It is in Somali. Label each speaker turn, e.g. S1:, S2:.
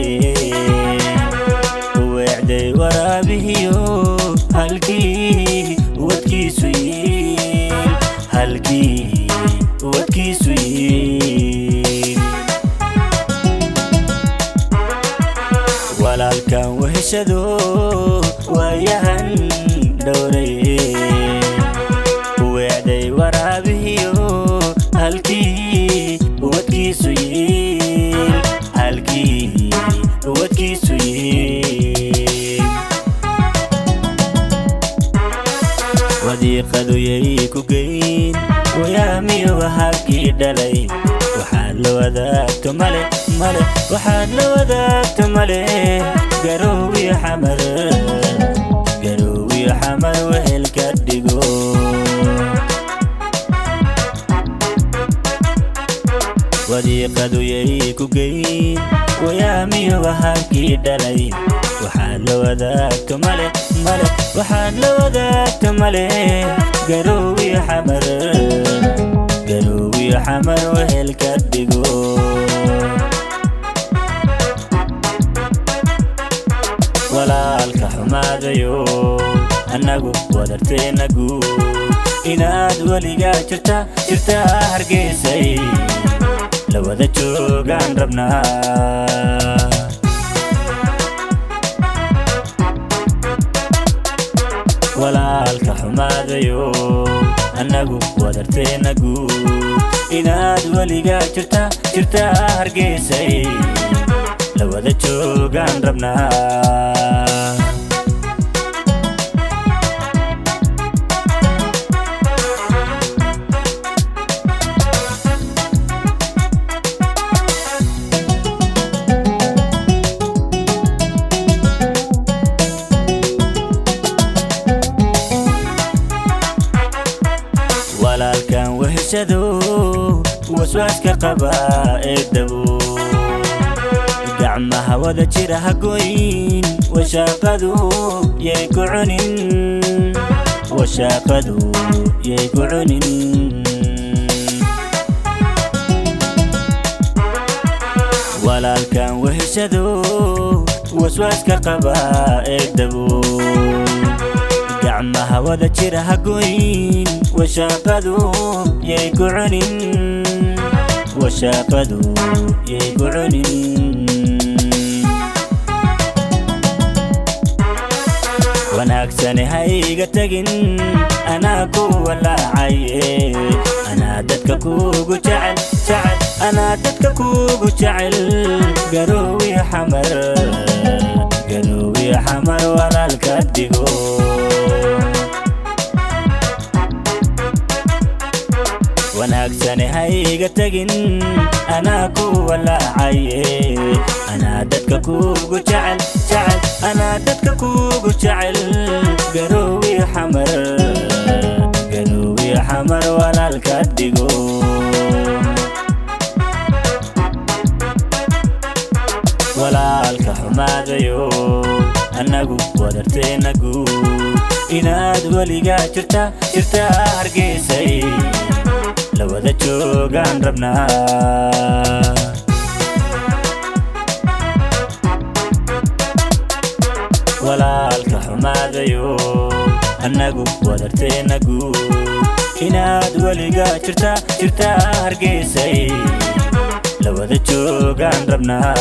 S1: دوري وعدي ورابيو هلكي ودكي سويل هلكي ودكي سويل walaalkan weheshado waayahan dhowray weecday waraabiyo halkii wadkiisu yiil halkii wadkiisu yiil wadiiqadu yay ku geyn wayaamiyo habkii dhalay waxaad la wadaagto male male waxaad la wadaagto male garowi xamar wehelka dhigo wadiiqadu yay ku geyn wayaamiyo habkii dhalay waxaad la wadaagto male male waxaad la wadaagto male garowi xamar wehelka dhigo walaalka xumaadayo annagu wadarteena guud inaad weligaa jirta hargeysay la wada joogaan rabnaa walaalka xumaadayo annagu wadarteena guud inaad weligaa jirta hargeysay la wada joogaan rabnaa walaalkan weheshado waswaaska qaba ee dabo gacmaha wada jira ha goyn washaaqadu yay ku cunin washaaqadu yay ku cunin walaalkan weheshado waswaaska qaba ee dabo gacmaha wada jira ha goyn washaaqadu yay ku cunin washaaqadu yay ku cunin wanaagsani hayga tagin anaa ku walaacaye anaa dadka kuugu jecel anaa dadka kuugu jecel garowi xamar walaalka dhigo wanaagsani hayga tagin anaa ku walaacaye anaa dadka kuugu jecel anaa dadka kuugu jecel garowi xamar walaalka dhigo walaalka xumaadayo annagu wadarteena guud inaad weligaa jirta hargeysay la wada joogaan rabnaa walaalka xumaadayo annagu wadarteena guud inaad weligaa jirta hargeysay la wada joogaan rabnaa